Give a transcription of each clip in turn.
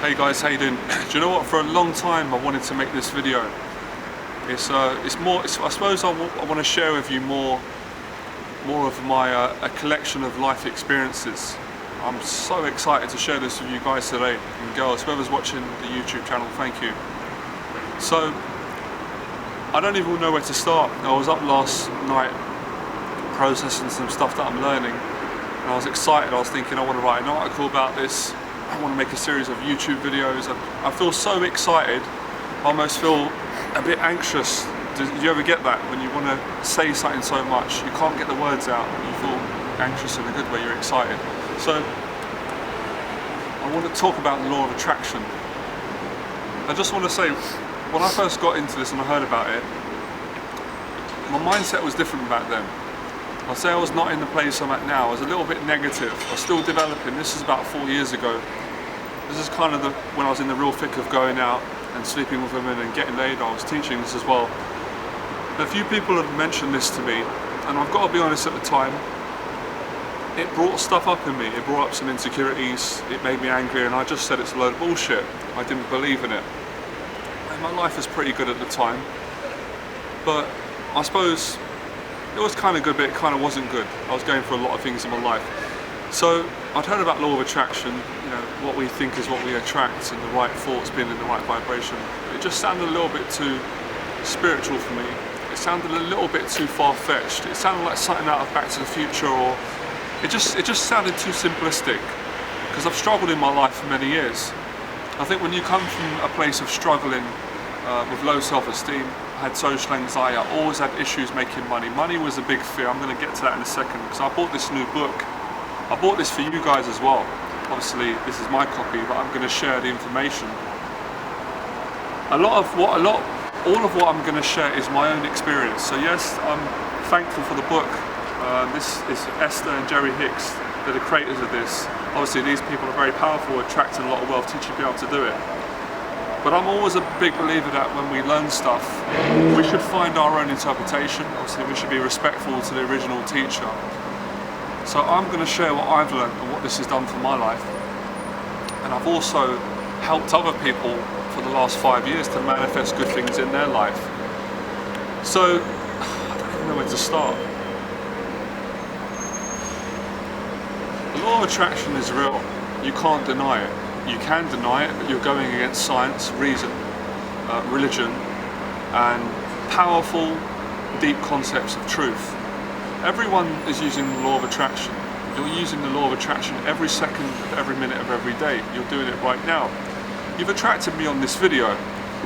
Hey guys, how you doing? Do you know what? For a long time I wanted to make this video. I suppose I want to share with you more of my a collection of life experiences. I'm so excited to share this with you guys today, and girls, whoever's watching the YouTube channel, thank you. So, I don't even know where to start. I was up last night processing some stuff that I'm learning, and I was excited. I was thinking I want to write an article about this. I want to make a series of YouTube videos. I feel so excited. I almost feel a bit anxious. Do you ever get that? When you want to say something so much, you can't get the words out, and you feel anxious in a good way, you're excited. So, I want to talk about the law of attraction. I just want to say, when I first got into this and I heard about it, my mindset was different back then. I'd say I was not in the place I'm at now. I was a little bit negative. I was still developing. This is about 4 years ago. This is kind of when I was in the real thick of going out and sleeping with women and getting laid. I was teaching this as well. A few people had mentioned this to me, and I've got to be honest, at the time, it brought stuff up in me. It brought up some insecurities. It made me angry, and I just said it's a load of bullshit. I didn't believe in it. And my life was pretty good at the time, but I suppose it was kind of good, but it kind of wasn't good. I was going through a lot of things in my life. So I'd heard about law of attraction, what we think is what we attract, and the right thoughts being in the right vibration. It just sounded a little bit too spiritual for me. It sounded a little bit too far-fetched. It sounded like something out of Back to the Future, or it just sounded too simplistic, because I've struggled in my life for many years. I think when you come from a place of struggling with low self-esteem, I had social anxiety, I always had issues making money. Money was a big fear. I'm going to get to that in a second, because I bought this new book. I bought this for you guys as well. Obviously this is my copy, but I'm going to share the information. All of what I'm going to share is my own experience. So yes, I'm thankful for the book. This is Esther and Jerry Hicks. They're the creators of this. Obviously these people are very powerful, attracting a lot of wealth, teaching people how to do it. But I'm always a big believer that when we learn stuff, we should find our own interpretation. Obviously we should be respectful to the original teacher. So I'm going to share what I've learned and what this has done for my life. And I've also helped other people for the last 5 years to manifest good things in their life. So, I don't even know where to start. The law of attraction is real. You can't deny it. You can deny it, but you're going against science, reason, religion, and powerful, deep concepts of truth. Everyone is using the law of attraction. You're using the law of attraction every second of every minute of every day. You're doing it right now. You've attracted me on this video,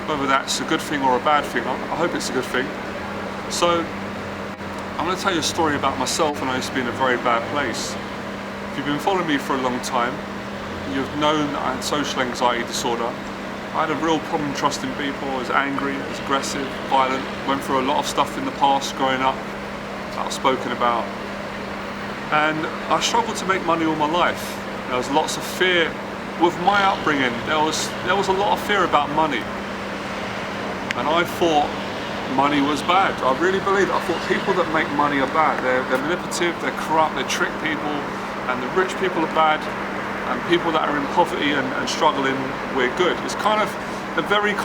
whether that's a good thing or a bad thing. I hope it's a good thing. So, I'm going to tell you a story about myself when I used to be in a very bad place. If you've been following me for a long time, you've known that I had social anxiety disorder. I had a real problem trusting people. I was angry, I was aggressive, violent, went through a lot of stuff in the past growing up that I've spoken about. And I struggled to make money all my life. There was lots of fear. With my upbringing, there was a lot of fear about money. And I thought money was bad. I really believed it. I thought people that make money are bad. They're manipulative, they're corrupt, they trick people, and the rich people are bad. And people that are in poverty and struggling, we're good. It's kind of a very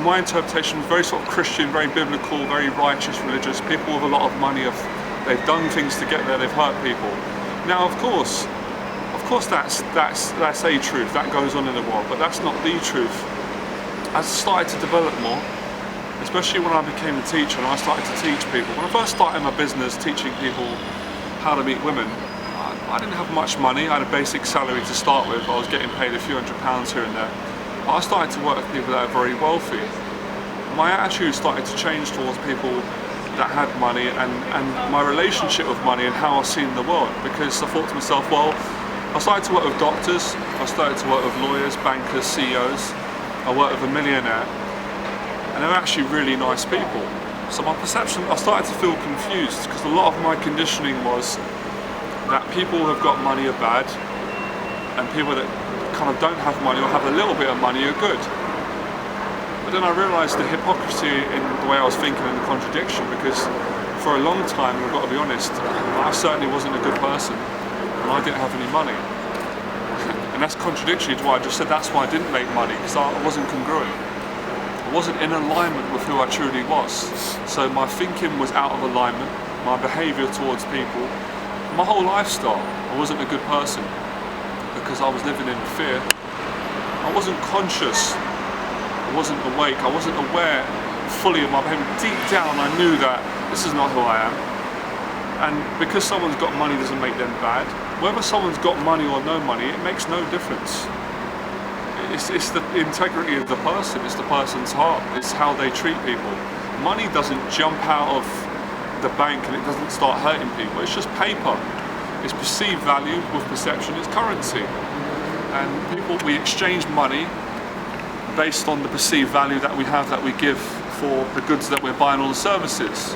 my interpretation was very sort of Christian, very biblical, very righteous, religious. People with a lot of money, they've done things to get there, they've hurt people. Now, of course that's a truth, that goes on in the world, but that's not the truth. As I started to develop more, especially when I became a teacher and I started to teach people. When I first started my business teaching people how to meet women, I didn't have much money. I had a basic salary to start with. I was getting paid a few £100s here and there. But I started to work with people that are very wealthy. My attitude started to change towards people that had money, and my relationship with money and how I seen the world. Because I thought to myself, well, I started to work with doctors, I started to work with lawyers, bankers, CEOs. I worked with a millionaire, and they're actually really nice people. So my perception, I started to feel confused, because a lot of my conditioning was that people who have got money are bad, and people that kind of don't have money or have a little bit of money are good. But then I realised the hypocrisy in the way I was thinking and the contradiction, because for a long time, I've got to be honest, I certainly wasn't a good person, and I didn't have any money. And And that's contradictory to what I just said. That's why I didn't make money, because I wasn't congruent. I wasn't in alignment with who I truly was. So my thinking was out of alignment, my behaviour towards people, my whole lifestyle. I wasn't a good person because I was living in fear. I wasn't conscious, I wasn't awake, I wasn't aware fully of my behaviour. Deep down I knew that this is not who I am. And because someone's got money doesn't make them bad. Whether someone's got money or no money, it makes no difference. It's the integrity of the person, it's the person's heart, it's how they treat people. Money doesn't jump out of the bank and it doesn't start hurting people, it's just paper. It's perceived value with perception, it's currency. And people, we exchange money based on the perceived value that we have, that we give for the goods that we're buying or the services.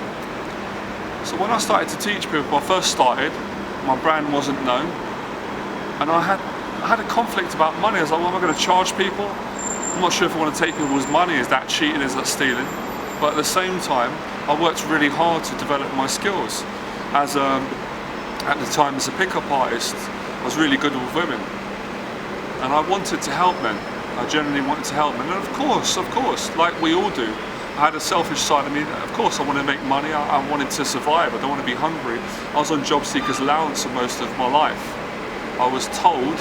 So when I started to teach people, when I first started, my brand wasn't known, and I had a conflict about money. I was like, well, am I going to charge people? I'm not sure if I want to take people's money. Is that cheating? Is that stealing? But at the same time, I worked really hard to develop my skills. At the time, as a pickup artist, I was really good with women, and I wanted to help men. I genuinely wanted to help men, and of course, like we all do, I had a selfish side of me. Of course, I wanted to make money. I wanted to survive. I don't want to be hungry. I was on job seekers allowance for most of my life. I was told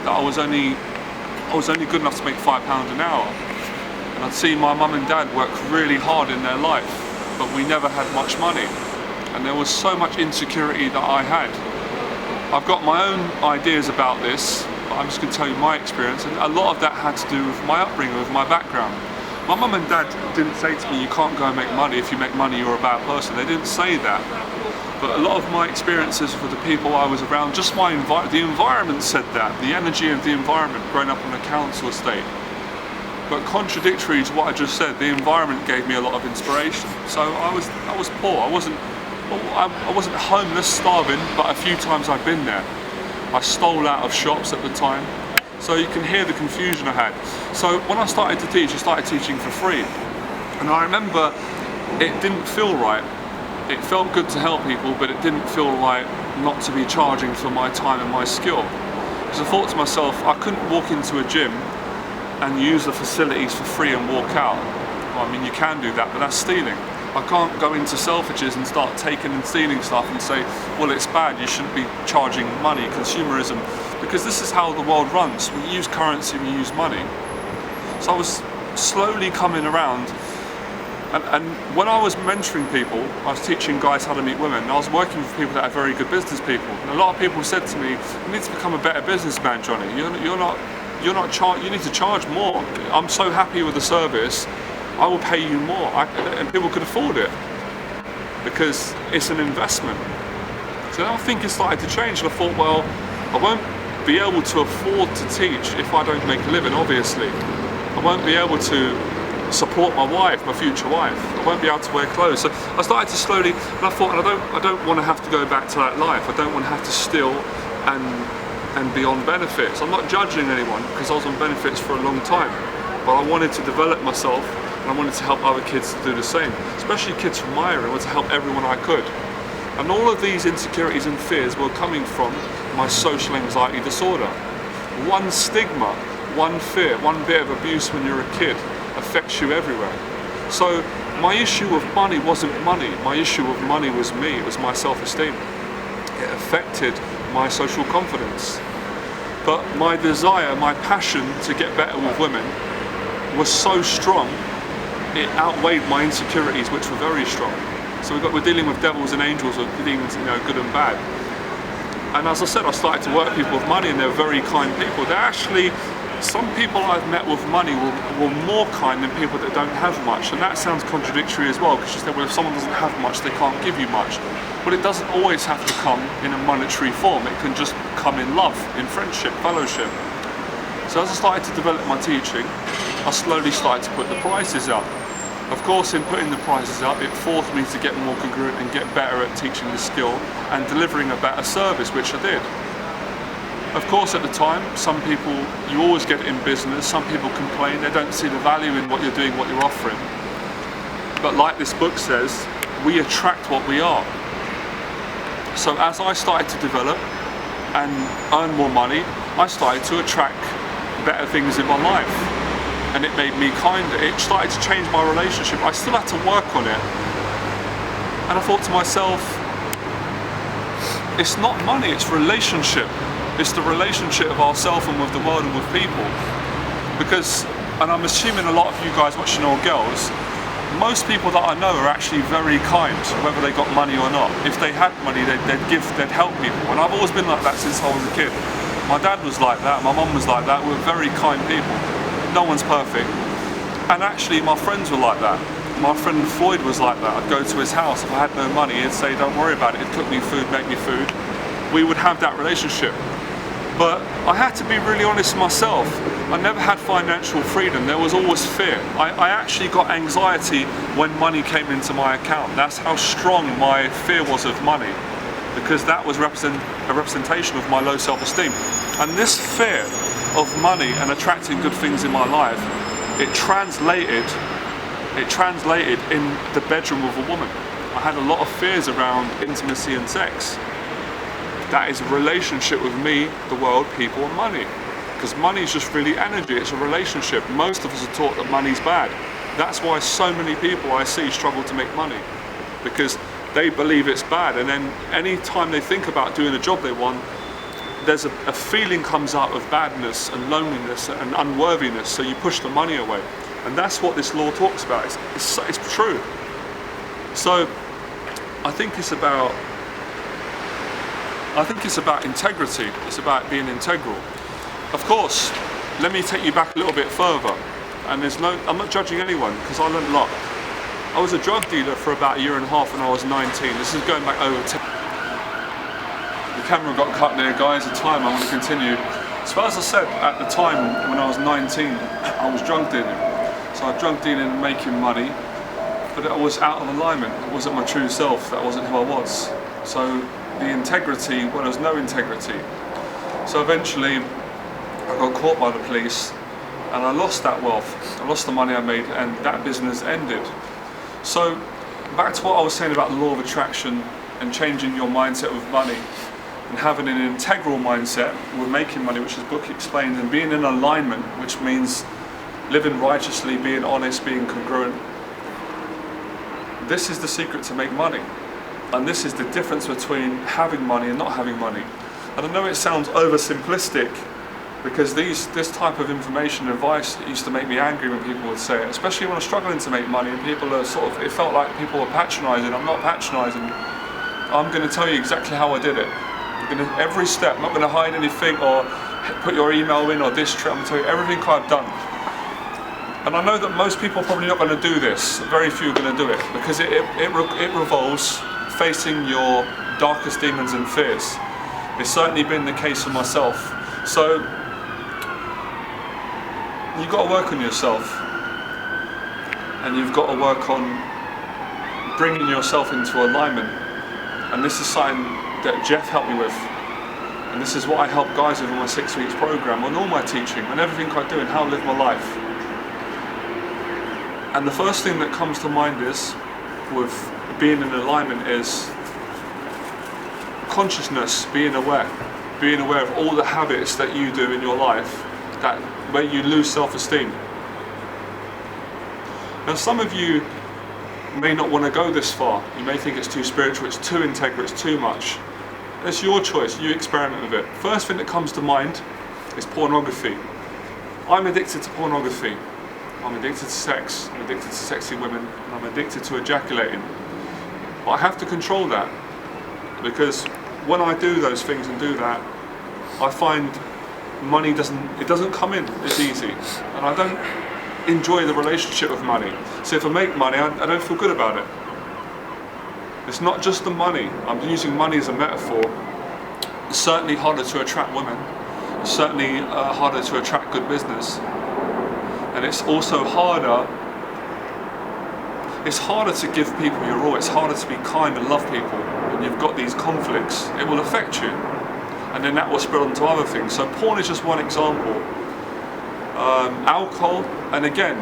that I was only good enough to make £5 an hour. And I'd see my mum and dad work really hard in their life, but we never had much money. And there was so much insecurity that I had. I've got my own ideas about this, but I'm just going to tell you my experience. And a lot of that had to do with my upbringing, with my background. My mum and dad didn't say to me, you can't go and make money. If you make money, you're a bad person. They didn't say that. But a lot of my experiences with the people I was around, just the environment said that. The energy of the environment, growing up on a council estate. But contradictory to what I just said, the environment gave me a lot of inspiration. So I was poor. I wasn't homeless, starving, but a few times I've been there. I stole out of shops at the time. So you can hear the confusion I had. So when I started to teach, I started teaching for free. And I remember it didn't feel right. It felt good to help people, but it didn't feel right not to be charging for my time and my skill. Because I thought to myself, I couldn't walk into a gym and use the facilities for free and walk out. Well, I mean, you can do that, but that's stealing. I can't go into Selfridges and start taking and stealing stuff and say, well, it's bad, you shouldn't be charging money, consumerism, because this is how the world runs. We use currency, we use money. So I was slowly coming around, and when I was mentoring people, I was teaching guys how to meet women, and I was working with people that are very good business people. And a lot of people said to me, you need to become a better businessman, Johnny. You need to charge more. I'm so happy with the service, I will pay you more. And people could afford it because it's an investment. So now I think it started to change, and I thought, well, I won't be able to afford to teach if I don't make a living, obviously. I won't be able to support my wife, my future wife. I won't be able to wear clothes. So I started to slowly, and I thought, I don't want to have to go back to that life. I don't want to have to steal and be on benefits. I'm not judging anyone because I was on benefits for a long time, but I wanted to develop myself, and I wanted to help other kids to do the same, especially kids from my area. I wanted to help everyone I could. And all of these insecurities and fears were coming from my social anxiety disorder. One stigma, one fear, one bit of abuse when you're a kid affects you everywhere. So my issue with money wasn't money. My issue with money was me. It was my self-esteem. It affected my social confidence. But my desire, my passion to get better with women was so strong, it outweighed my insecurities, which were very strong. So we're dealing with devils and angels, or dealing with, good and bad. And as I said, I started to work with people with money, and they're very kind people. They're actually, some people I've met with money were more kind than people that don't have much. And that sounds contradictory as well, because you say, well, if someone doesn't have much, they can't give you much. But it doesn't always have to come in a monetary form. It can just come in love, in friendship, fellowship. So as I started to develop my teaching, I slowly started to put the prices up. Of course, in putting the prices up, it forced me to get more congruent and get better at teaching the skill and delivering a better service, which I did. Of course, at the time, some people, you always get it in business, some people complain, they don't see the value in what you're doing, what you're offering. But like this book says, we attract what we are. So as I started to develop, and earn more money, I started to attract better things in my life. And it made me kinder. It started to change my relationship. I still had to work on it. And I thought to myself, it's not money, it's relationship. It's the relationship of ourselves and with the world and with people. Because, and I'm assuming a lot of you guys watching, or girls, most people that I know are actually very kind, whether they got money or not. If they had money, they'd help people. And I've always been like that since I was a kid. My dad was like that, my mum was like that. We're very kind people. No one's perfect. And actually my friends were like that. My friend Floyd was like that. I'd go to his house, if I had no money, he'd say, don't worry about it, he'd cook me food, make me food. We would have that relationship. But I had to be really honest myself. I never had financial freedom. There was always fear. I actually got anxiety when money came into my account. That's how strong my fear was of money, because that was a representation of my low self-esteem. And this fear of money and attracting good things in my life, it translated in the bedroom of a woman. I had a lot of fears around intimacy and sex. That is a relationship with me, the world, people, and money. Because money is just really energy, it's a relationship. Most of us are taught that money's bad. That's why so many people I see struggle to make money. Because they believe it's bad, and then any time they think about doing a job they want, there's a feeling comes out of badness and loneliness and unworthiness, so you push the money away. And that's what this law talks about. It's true. So I think it's about integrity. It's about being integral. Of course, let me take you back a little bit further. And I'm not judging anyone, because I learned a lot. I was a drug dealer for about 1.5 years when I was 19. This is going back over 10. The camera got cut there, guys. The time, I want to continue. So as I said, at the time when I was 19, I was drug dealing. So I was drug dealing and making money, but I was out of alignment. It wasn't my true self. That wasn't who I was. So the integrity, well, there was no integrity. So eventually I got caught by the police and I lost that wealth. I lost the money I made, and that business ended. So back to what I was saying about the law of attraction and changing your mindset with money and having an integral mindset with making money, which is book explained, and being in alignment, which means living righteously, being honest, being congruent. This is the secret to make money. And this is the difference between having money and not having money. And I know it sounds oversimplistic, because this type of information and advice used to make me angry when people would say it, especially when I was struggling to make money and people are it felt like people were patronising. I'm not patronising. I'm going to tell you exactly how I did it. Every step, I'm not going to hide anything or put your email in or this trick. I'm going to tell you everything I've done. And I know that most people are probably not going to do this. Very few are going to do it, because it revolves facing your darkest demons and fears. It's certainly been the case for myself. So you've got to work on yourself, and you've got to work on bringing yourself into alignment. And this is something that Jeff helped me with, and this is what I help guys with in my 6 weeks program, on all my teaching and everything I do and how I live my life. And the first thing that comes to mind is, with being in alignment, is consciousness, being aware of all the habits that you do in your life that where you lose self-esteem. Now some of you may not want to go this far. You may think it's too spiritual, it's too integral, it's too much. It's your choice, you experiment with it. First thing that comes to mind is pornography. I'm addicted to pornography. I'm addicted to sex, I'm addicted to sexy women, and I'm addicted to ejaculating. But I have to control that, because when I do those things and do that, I find money doesn't come in as easy, and I don't enjoy the relationship with money. So if I make money, I don't feel good about it. It's not just the money. I'm using money as a metaphor. It's certainly harder to attract women. It's certainly harder to attract good business. And it's also harder. It's harder to give people your all. It's harder to be kind and love people when you've got these conflicts. It will affect you, and then that will spread onto other things. So porn is just one example. Alcohol, and again,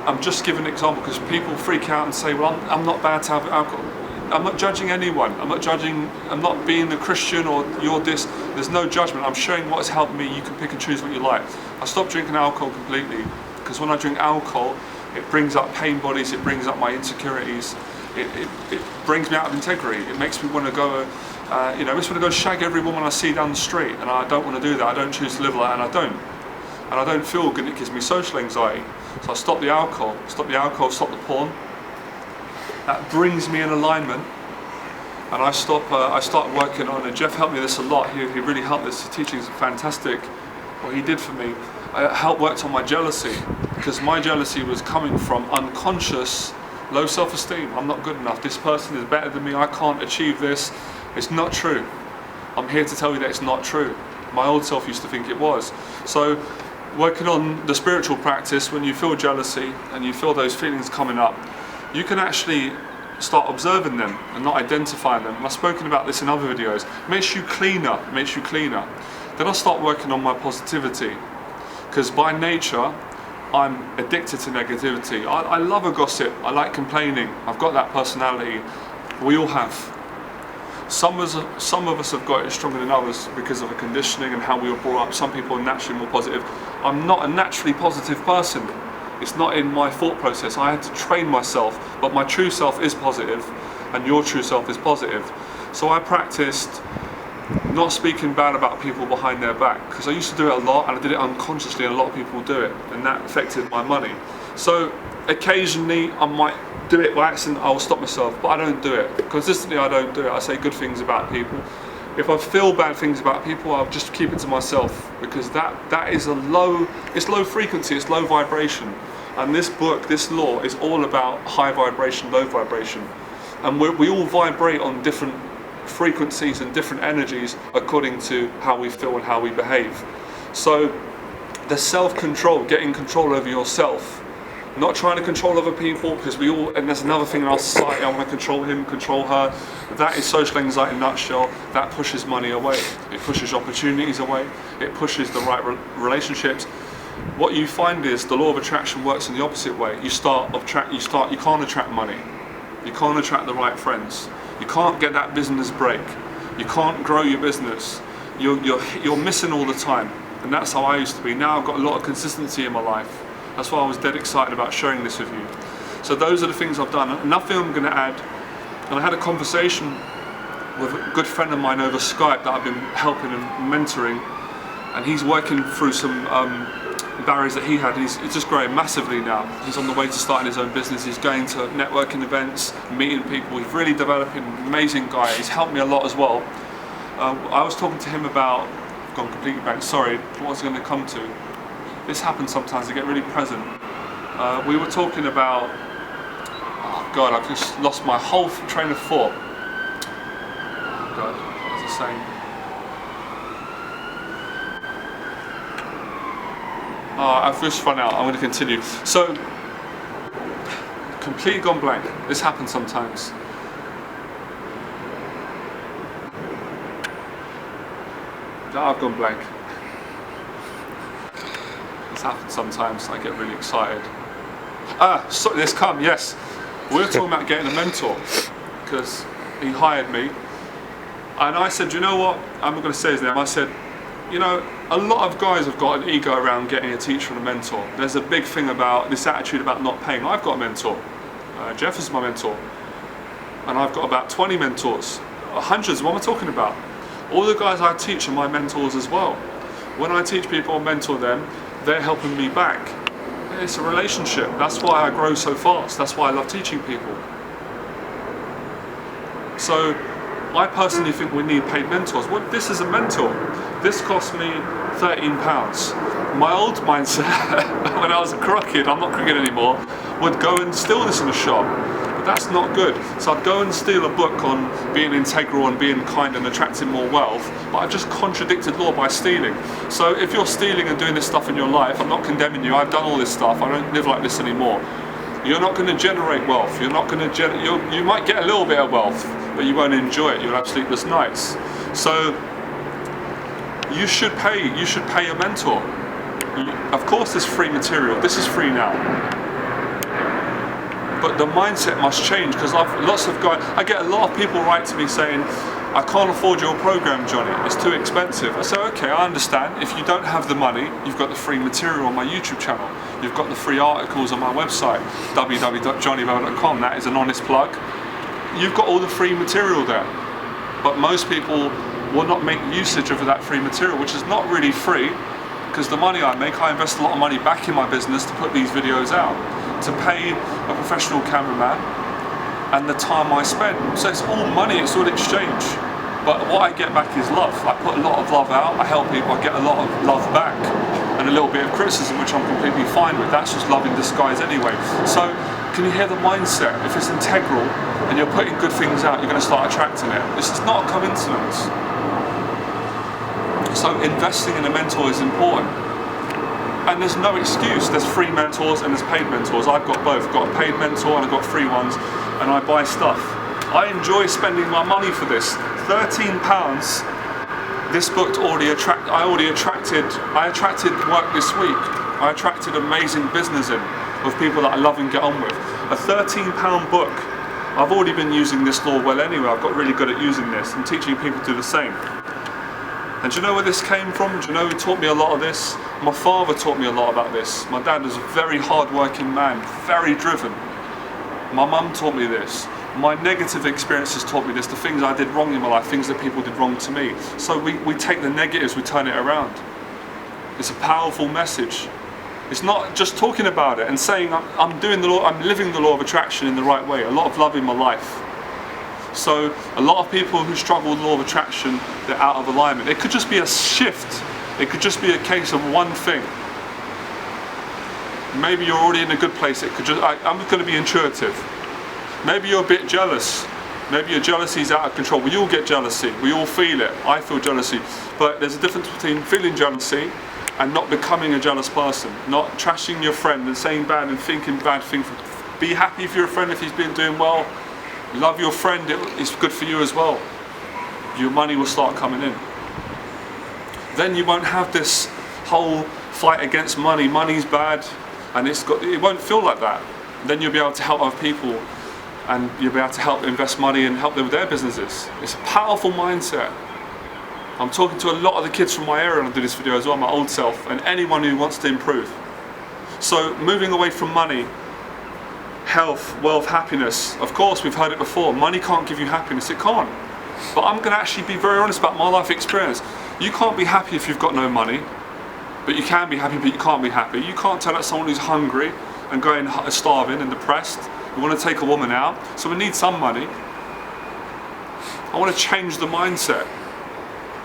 I'm just giving an example because people freak out and say, well, I'm not bad to have alcohol. I'm not judging anyone. I'm not being a Christian or you're this. There's no judgment. I'm showing what has helped me. You can pick and choose what you like. I stopped drinking alcohol completely because when I drink alcohol, it brings up pain bodies, it brings up my insecurities, it brings me out of integrity. It makes me want to go, it makes me want to go shag every woman I see down the street, and I don't want to do that. I don't choose to live like that, and I don't. And I don't feel good. It gives me social anxiety. So I stop the alcohol, stop the porn. That brings me in alignment, and I start working on it. Jeff helped me this a lot. He really helped this. His teaching is fantastic. What he did for me, I worked on my jealousy, because my jealousy was coming from unconscious low self-esteem. I'm not good enough. This person is better than me. I can't achieve this. It's not true. I'm here to tell you that it's not true. My old self used to think it was. So working on the spiritual practice, when you feel jealousy and you feel those feelings coming up, you can actually start observing them and not identifying them. And I've spoken about this in other videos. It makes you cleaner. Then I start working on my positivity, because by nature I'm addicted to negativity. I love a gossip. I like complaining. I've got that personality. We all have. Some of us have got it stronger than others because of the conditioning and how we were brought up. Some people are naturally more positive. I'm not a naturally positive person. It's not in my thought process. I had to train myself, but my true self is positive, and your true self is positive. So I practiced not speaking bad about people behind their back, because I used to do it a lot, and I did it unconsciously, and a lot of people do it, and that affected my money. So occasionally I might do it by accident. I will stop myself, but I don't do it consistently. I don't do it. I say good things about people. If I feel bad things about people, I'll just keep it to myself, because that is it's low frequency, it's low vibration. And this book, this law, is all about high vibration, low vibration. And we all vibrate on different frequencies and different energies according to how we feel and how we behave. So the self-control, getting control over yourself, not trying to control other people, because and there's another thing in our society, I want to control him, control her. That is social anxiety in a nutshell. That pushes money away. It pushes opportunities away. It pushes the right relationships. What you find is the law of attraction works in the opposite way. You can't attract money. You can't attract the right friends. You can't get that business break. You can't grow your business. You're missing all the time. And that's how I used to be. Now I've got a lot of consistency in my life. That's why I was dead excited about sharing this with you. So those are the things I've done. Nothing I'm going to add. And I had a conversation with a good friend of mine over Skype that I've been helping and mentoring. And he's working through some barriers that he had. He's just growing massively now. He's on the way to starting his own business. He's going to networking events, meeting people. He's really developing, amazing guy. He's helped me a lot as well. I was talking to him about, I've gone completely back, sorry, what was I going to come to? This happens sometimes, I get really present. We were talking about, oh God, I've just lost my whole train of thought. Oh God, what was I saying? I've just run out, I'm going to continue. So, completely gone blank. This happens sometimes. I've gone blank. This happens sometimes, I get really excited. So this come, yes. We were talking about getting a mentor, because he hired me. And I said, you know what, I'm not going to say his name, I said, you know, a lot of guys have got an ego around getting a teacher and a mentor. There's a big thing about this attitude about not paying. I've got a mentor. Jeff is my mentor. And I've got about 20 mentors. Hundreds, what am I talking about? All the guys I teach are my mentors as well. When I teach people and mentor them, they're helping me back. It's a relationship. That's why I grow so fast. That's why I love teaching people. So I personally think we need paid mentors. Well, this is a mentor. This cost me £13. My old mindset, when I was a crooked, I'm not crooked anymore, would go and steal this in a shop. But that's not good. So I'd go and steal a book on being integral and being kind and attracting more wealth, but I've just contradicted law by stealing. So if you're stealing and doing this stuff in your life, I'm not condemning you. I've done all this stuff. I don't live like this anymore. You're not going to generate wealth. You're not going to you might get a little bit of wealth, but you won't enjoy it. You'll have sleepless nights. So you should pay a mentor. Of course there's free material. This is free now. But the mindset must change, because I get a lot of people write to me saying, I can't afford your program, Johnny, it's too expensive. I say, okay, I understand. If you don't have the money, you've got the free material on my YouTube channel. You've got the free articles on my website, www.johnnyberba.com. That is an honest plug. You've got all the free material there. But most people will not make usage of that free material, which is not really free, because the money I make, I invest a lot of money back in my business to put these videos out, to pay a professional cameraman, and the time I spend. So it's all money, it's all exchange. But what I get back is love. I put a lot of love out, I help people, I get a lot of love back, and a little bit of criticism, which I'm completely fine with. That's just love in disguise anyway. So can you hear the mindset? If it's integral and you're putting good things out, you're going to start attracting it. This is not a coincidence. So investing in a mentor is important. And there's no excuse. There's free mentors and there's paid mentors. I've got both. I've got a paid mentor and I've got free ones, and I buy stuff. I enjoy spending my money for this. £13. This book I attracted work this week. I attracted amazing business in with people that I love and get on with. A £13 book. I've already been using this law well anyway. I've got really good at using this and teaching people to do the same. And do you know where this came from? Do you know who taught me a lot of this? My father taught me a lot about this. My dad was a very hard-working man, very driven. My mum taught me this. My negative experiences taught me this, the things I did wrong in my life, things that people did wrong to me. So we take the negatives, we turn it around. It's a powerful message. It's not just talking about it and saying I'm living the law of attraction in the right way, a lot of love in my life. So a lot of people who struggle with the law of attraction, they're out of alignment. It could just be a shift. It could just be a case of one thing. Maybe you're already in a good place. It could just, I'm going to be intuitive. Maybe you're a bit jealous. Maybe your jealousy is out of control. We all get jealousy. We all feel it. I feel jealousy. But there's a difference between feeling jealousy and not becoming a jealous person. Not trashing your friend and saying bad and thinking bad things. Be happy for your friend if he's been doing well. Love your friend, it's good for you as well. Your money will start coming in. Then you won't have this whole fight against money. Money's bad, and it won't feel like that. Then you'll be able to help other people, and you'll be able to help invest money and help them with their businesses. It's a powerful mindset. I'm talking to a lot of the kids from my area when I do this video as well, my old self, and anyone who wants to improve. So moving away from money, health, wealth, happiness. Of course, we've heard it before. Money can't give you happiness. It can't. But I'm going to actually be very honest about my life experience. You can't be happy if you've got no money. But you can be happy, but you can't be happy. You can't tell that someone who's hungry and going starving and depressed, we want to take a woman out, so we need some money. I want to change the mindset.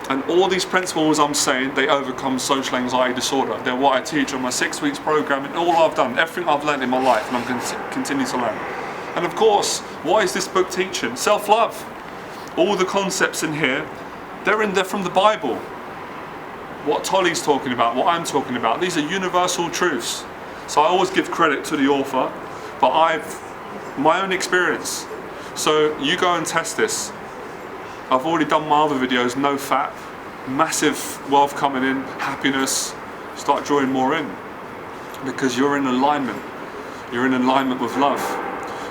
And all these principles I'm saying, they overcome social anxiety disorder. They're what I teach on my 6 weeks program, and all I've done, everything I've learned in my life, and I'm going to continue to learn. And of course, what is this book teaching? Self-love. All the concepts in here, they're from the Bible. What Tolly's talking about, what I'm talking about, these are universal truths. So I always give credit to the author, but my own experience. So you go and test this. I've already done my other videos, no fap, massive wealth coming in, happiness, start drawing more in. Because you're in alignment. You're in alignment with love.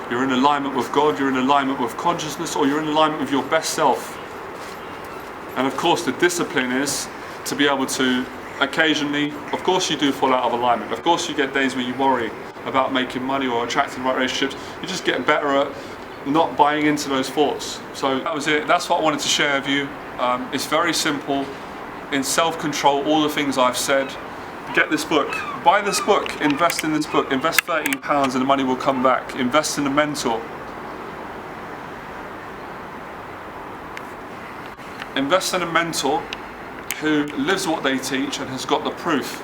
You're in alignment with God, you're in alignment with consciousness, or you're in alignment with your best self. And of course the discipline is to be able to occasionally, of course you do fall out of alignment. Of course you get days where you worry about making money or attracting the right relationships. You just get better at not buying into those thoughts. So that was it. That's what I wanted to share with you. It's very simple. In self-control, all the things I've said. Get this book. Buy this book. Invest in this book. Invest £13 and the money will come back. Invest in a mentor. Invest in a mentor who lives what they teach and has got the proof.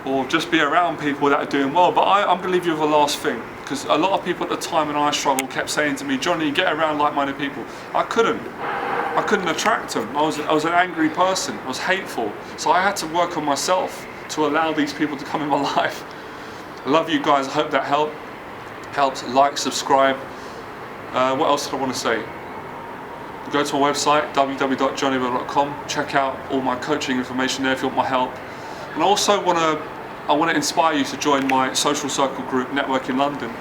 Or just be around people that are doing well. But I'm going to leave you with a last thing. Because a lot of people at the time when I struggled kept saying to me, Johnny, get around like-minded people. I couldn't attract them. I was an angry person. I was hateful. So I had to work on myself to allow these people to come in my life. I love you guys. I hope that helps. Like, subscribe. What else did I want to say? Go to my website, www.johnnyberba.com. Check out all my coaching information there if you want my help. And I also want to inspire you to join my social circle group, Network in London.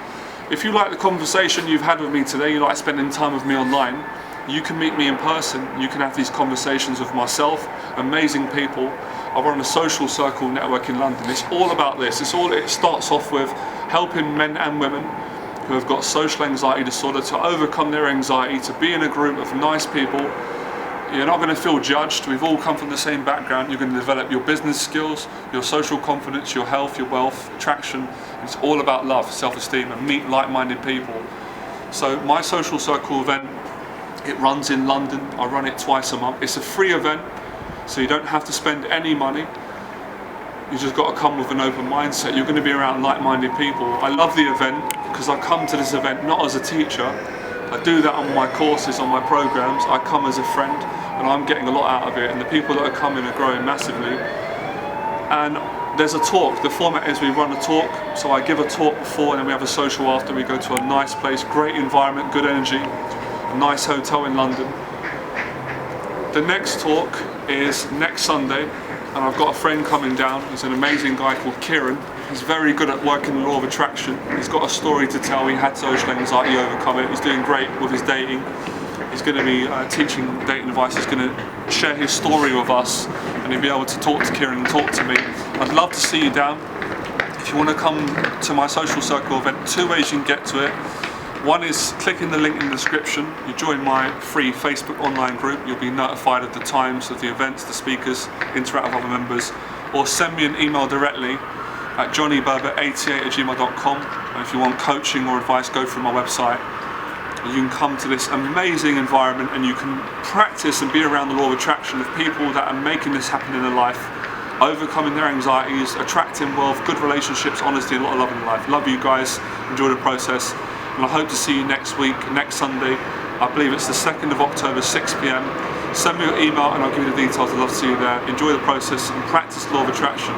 If you like the conversation you've had with me today, you like spending time with me online, you can meet me in person. You can have these conversations with myself, amazing people. I run a social circle network in London. It's all about this. It starts off with helping men and women who have got social anxiety disorder to overcome their anxiety, to be in a group of nice people. You're not going to feel judged. We've all come from the same background. You're going to develop your business skills, your social confidence, your health, your wealth, attraction. It's all about love, self-esteem, and meet like-minded people. So my social circle event, it runs in London. I run it twice a month. It's a free event, so you don't have to spend any money. You just got to come with an open mindset. You're going to be around like-minded people. I love the event because I come to this event not as a teacher. I do that on my courses, on my programs. I come as a friend, and I'm getting a lot out of it, and the people that are coming are growing massively. And there's a talk. The format is we run a talk, so I give a talk before and then we have a social after. We go to a nice place, great environment, good energy, a nice hotel in London. The next talk is next Sunday, and I've got a friend coming down. He's an amazing guy called Kieran. He's very good at working the law of attraction. He's got a story to tell. He had social anxiety, overcome it. He's doing great with his dating. He's going to be teaching dating advice. He's going to share his story with us, and he'll be able to talk to Kieran and talk to me. I'd love to see you down. If you want to come to my social circle event, 2 ways you can get to it. One is clicking the link in the description. You join my free Facebook online group. You'll be notified of the times of the events, the speakers, interact with other members, or send me an email directly at johnnyberba88@gmail.com. And if you want coaching or advice, go through my website. You can come to this amazing environment and you can practice and be around the law of attraction of people that are making this happen in their life, overcoming their anxieties, attracting wealth, good relationships, honesty, and a lot of love in life. Love you guys, enjoy the process, and I hope to see you next week, next Sunday. I believe it's the 2nd of October, 6 p.m. Send me your email and I'll give you the details. I'd love to see you there. Enjoy the process and practice the law of attraction.